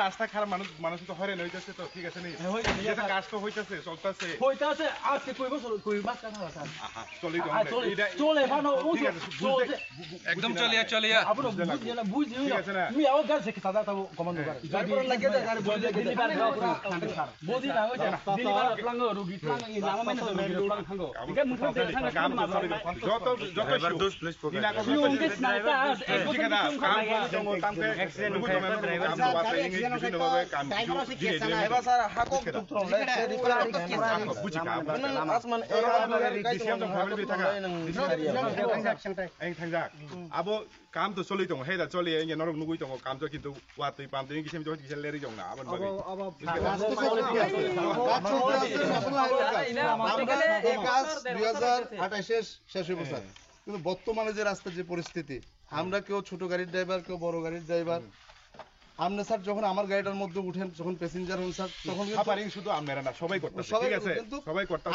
রাস্তা খারাপ মানুষ তো হয়রান হইতেছে তো ঠিক আছে কাজ তো হইতেছে চলতেছে একদম চলিয়া abo kam to soli tong heda soli nge norok nugui tong kam to kintu watui pam to ngisem jo kisel leri jong na aban bagi শেষ হয়ে গেছে কিন্তু বর্তমানে যে রাস্তার যে পরিস্থিতি আমরা কেউ ছোট গাড়ির ড্রাইভার কেউ বড় গাড়ির ড্রাইভার আপনি স্যার যখন আমার গাড়িটার মধ্যে উঠেন যখন প্যাসেঞ্জার হন স্যার তখন খাবারিং শুধু আমরা না সবাই করতেছে ঠিক আছে সবাই করতেছে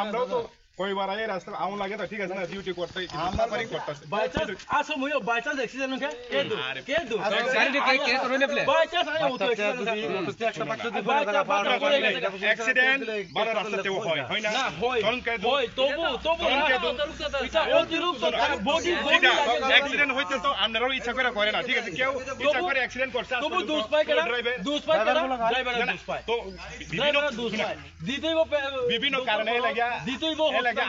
আমরাও তো কয়বার আই রাস্তা আউন লাগে তো ঠিক আছে না ডিউটি করতে খাবারিং করতেছে বাইচান্স আসো মইও বাইচান্স অ্যাক্সিডেন্ট কে দু গাড়িতে কে রইলে প্লে বাইচান্স আই মতো অ্যাক্সিডেন্ট অ্যাক্সিডেন্ট বড় রাস্তাতেও হয় না হয় তবু এটা অতিরিক্ত বডি অ্যাক্সিডেন্ট হইতে তো আপনারাও ইচ্ছা করে করে না ঠিক আছে কেউ ইচ্ছা করে অ্যাক্সিডেন্ট করছে তবু দোষ পায় ড্রাইভার দোষ পায় তো বিভিন্ন কারণে লাগা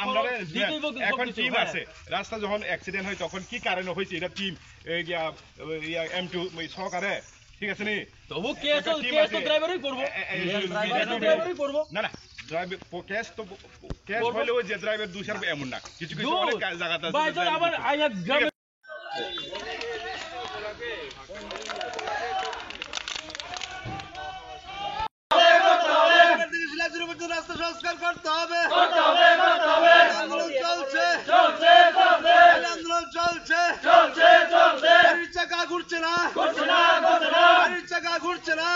আমরা এখন টিম আছে রাস্তা যখন অ্যাক্সিডেন্ট হয় তখন কি কারণে হইছে এটা টিম M2 সহকারে ঠিক আছে নি তবু কেস তো ড্রাইভারই করব না ড্রাইভার কেস হইলে ওই যে ড্রাইভার দোষার এমন না কিছু অনেক জায়গাতে আছে বাইচার আবার আইয়া গ্রামে রাস্তা সংস্কার করতে হবে আন্দোলন চলছে গাড়ির চাকা ঘুরছে না গাড়ির চাকা ঘুরছে না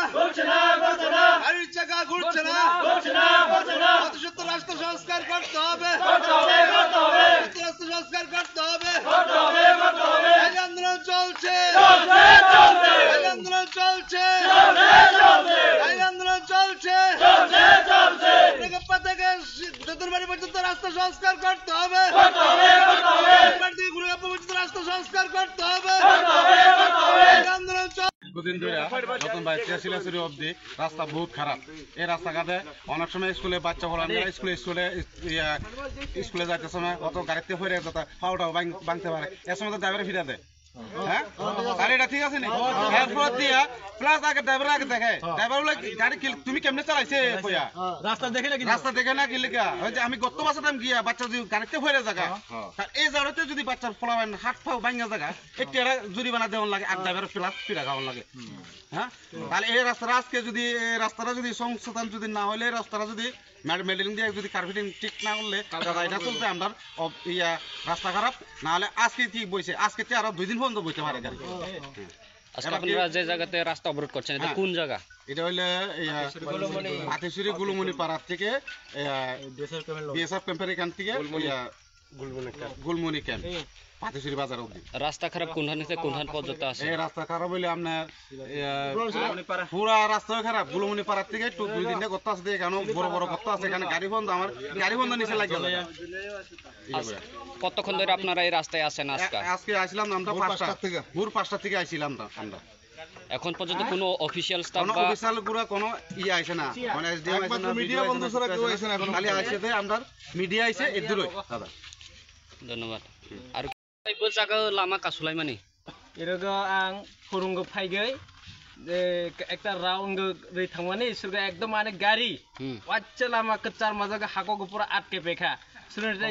রাস্তা সংস্কার করতে হবে রাস্তা সংস্কার করতে হবে আন্দোলন চলছে আন্দোলন চলছে চতুর্বাড়ি পর্যন্ত রাস্তা সংস্কার করতে হবে রাস্তা সংস্কার করতে হবে দুদিন ধরে নতুন বাইশিলাচুরি অব্দি রাস্তা বহুত খারাপ এই রাস্তাঘাটে অনেক সময় স্কুলে বাচ্চা বলা স্কুলে যাইতে সময় অত গাড়িতে হয়ে যেত পাওয়াটাও ভাঙতে পারে এর সময় তো ড্রাইভারে ফিরে দেয় হ্যাঁ গাড়িটা ঠিক আছে নি এরপর দিয়া প্লাস আগে ড্রাইভার আগে দেখে ড্রাইভার বলে গাড়ি তুমি কেমনে চালাইছে কইয়া রাস্তা দেখে না কি লিখা ওই যে আমি গত বছর টাইম গিয়া বাচ্চা যদি গাড়িতে হয়ে জায়গা তার এই জায়গাতে যদি বাচ্চার ফলাবেন হাত পাও ভাঙা জায়গা একটু জরিমানা দেওয়ান লাগে আর ড্রাইভার প্লাস ফিরা খাওয়ান লাগে হ্যাঁ তাহলে এই রাস্তাটা যদি সংশোধন যদি না হলে রাস্তাটা যদি মেডেলিং দিয়ে যদি কার্পেটিং ঠিক না করলে এটা চলতে আমরা রাস্তা খারাপ না হলে আজকে ঠিক বইছে আজকে আরো 2 দিন পর্যন্ত বইতে পারে গাড়ি আজকে আপনারা যে জায়গাতে রাস্তা অবরোধ করছেন এটা কোন জায়গা এটা হইলে আতিশুরি গুলমনি পাড়ার থেকে বিএসএফ ক্যাম্পের এখান থেকে গুলমনি ক্যাম্প পাতিশুরি বাজার অবধি রাস্তা খারাপ কোনখান থেকে কোনখান পর্যন্ত আছে এই রাস্তা খারাপ হইলে আপনার পুরা রাস্তা খারাপ গুলমনি পাড়ার থেকে একটু 2 দিন করতে আছে এখানে বড় করতে আছে এখানে গাড়ি বন্ধ আমার গাড়ি বন্ধ নিচে লাগে কতক্ষণ ধরে আপনারা এই রাস্তায় আছেন আজকে আসলাম আমরা 5টা থেকে ভোর 5টা থেকে আইছিলাম আমরা এখন পর্যন্ত কোনো অফিশিয়াল স্টাফ বা অফিশিয়াল গুলো কোনো আইছে না মানে এসডিএম আইছে না মিডিয়া বন্ধু ছাড়া কেউ আইছে না এখন খালি আইছে যে আমরা মিডিয়া আইছে এদুরই দাদা ধন্যবাদ আর बो जागा लामा कासुलाय माने एरगो आं फोरोंगो फायगै একটা রাউন্ড রে থামানে इसुरगा एकदम माने गाड़ी वाच्चा लामा कच्चार मजागा हाको पुरा आटके पेखा सुरते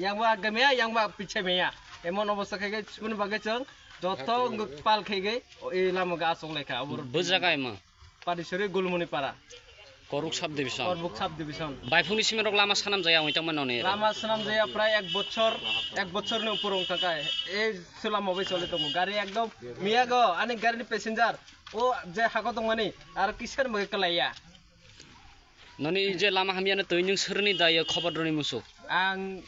यांबा गमेया यांबा पिछे मेया एमन अवस्था खायगे सुन बागे जों जत पाल खायगे ए लामा गा असंलेखा बो जागाय मा पारिसरि गुलमुनि पारा করুক সাব ডিভিশন বাইফুনি সিমেরক লামা সানাম যায় ওইটামান ননে লামা সানাম যায় প্রায় এক বছরনি উপর থাকায় এই সুলাম হবে চলে তো গাড়ি একদম মিয়াগো অনেক গাড়ির প্যাসেঞ্জার ও যে হাকো দমানি আর কিসের মগে কলাইয়া Noni je lama hamiana toinyung serni daya khobar roni musuh. Ang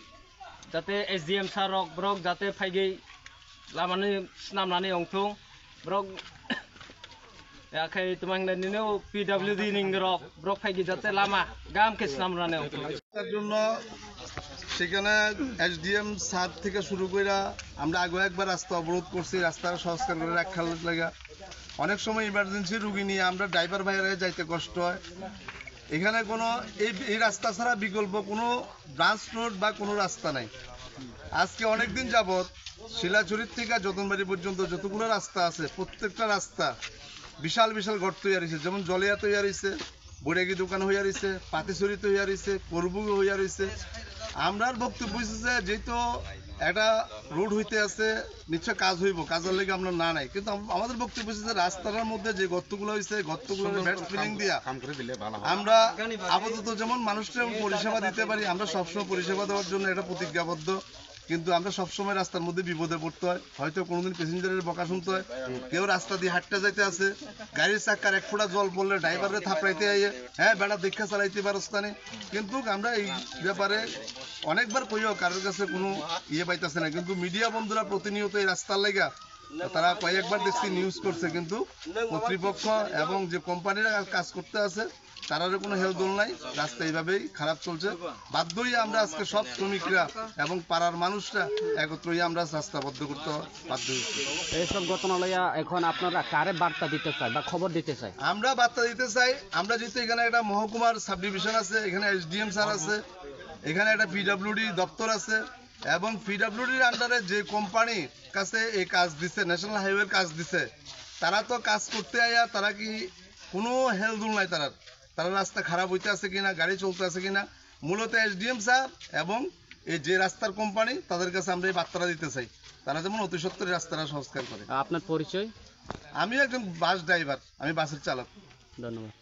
jate SDM sarok brok jate faigei lamani snamnani ongtung brok yakai tumang nino PWD ning brok faigei jate lama gam ke snamnani ongtung তার জন্য সেখানে SDM sir থেকে শুরু করে আমরা আগে একবার রাস্তা অবরোধ করছি, রাস্তাটা সংস্কার করে রাখার লাগা। অনেক সময় ইমার্জেন্সি রুগী নিয়ে আমরা ড্রাইভার ভাইয়েরা যাইতে কষ্ট হয়। এখানে কোনো এই রাস্তা ছাড়া বিকল্প কোনো ব্রাঞ্চ রোড বা কোনো রাস্তা নাই। আজকে অনেক দিন যাবৎ শিলাচুরির থেকে যতনবাড়ি পর্যন্ত যতগুলো রাস্তা আছে প্রত্যেকটা রাস্তা বিশাল বিশাল গর্ত হইয়া রয়েছে, যেমন জলিয়া তৈরি রয়েছে, বৈরাগী দোকান হইয়া রয়েছে, পাতিছড়ি তৈরি রয়েছে, করবুগ হইয়া রয়েছে। আমরার বক্তব্য হচ্ছে যেহেতু একটা রোড হইতে আছে নিশ্চয় কাজ হইব, কাজের লেগে আমরা না নাই, কিন্তু আমাদের বক্তব্য হচ্ছে রাস্তার মধ্যে যে গর্তগুলো হয়েছে গর্তগুলো ব্যাট ফিলিং দিয়া আমরা আপাতত যেমন মানুষকে পরিষেবা দিতে পারি, আমরা সবসময় পরিষেবা দেওয়ার জন্য এটা প্রতিজ্ঞাবদ্ধ। কিন্তু আমরা সবসময় রাস্তার মধ্যে বিপদে পড়তে হয়, হয়তো কোনোদিন প্যাসেঞ্জারের বকা শুনতে হয়, কেউ রাস্তা দিয়ে হাঁটতে যাইতে আছে, গাড়ির চাকার এক ফোঁটা জল পড়লে ড্রাইভারের থাপড়াইতে আইয়ে হ্যাঁ বেড়া দীক্ষা চালাইতে পারস্তানে। কিন্তু আমরা এই ব্যাপারে অনেকবার কইও কারোর কাছে কোনো পাইতেছে না, কিন্তু মিডিয়া বন্ধুরা প্রতিনিয়ত এই রাস্তার লেগা তারা কয়েকবার দেখছি নিউজ করছে, কিন্তু কর্তৃপক্ষ এবং যে কোম্পানিরা কাজ করতে আছে তারারও কোনো হেলদোল নাই, রাস্তা এইভাবেই খারাপ চলছে। বাধ্য হয়ে আমরা আজকে সব শ্রমিকরা এবং পাড়ার মানুষরা একত্র হয়ে আমরা রাস্তা বদ্ধ করতে বাধ্য হয়েছি। এইসব ঘটনা লইয়া এখন আপনারা কারে বার্তা দিতে চাই বা খবর দিতে চাই? আমরা বার্তা দিতে চাই, আমরা যেহেতু এখানে একটা মহকুমার সাব ডিভিশন আছে, এখানে এসডিএম স্যার আছে, এখানে একটা পিডব্লিউডি দপ্তর আছে, এবং পিডব্লিউডির আন্ডারে যে কোম্পানি কাছে এই কাজ দিছে, ন্যাশনাল হাইওয়ের কাজ দিছে, তারা তো কাজ করতে আয়া তারা কি কোনো হেলদুল নাই, তারা রাস্তা খারাপ হইতে আছে কিনা, গাড়ি চলতে আছে কিনা। মূলত এসডিএম স্যার এবং এই যে রাস্তার কোম্পানি তাদের কাছে আমরা এই বার্তাটা দিতে চাই, তারা যেমন অতি সত্বর রাস্তাটা সংস্কার করে। আপনার পরিচয়? আমি একজন বাস ড্রাইভার, আমি বাসের চালক। ধন্যবাদ।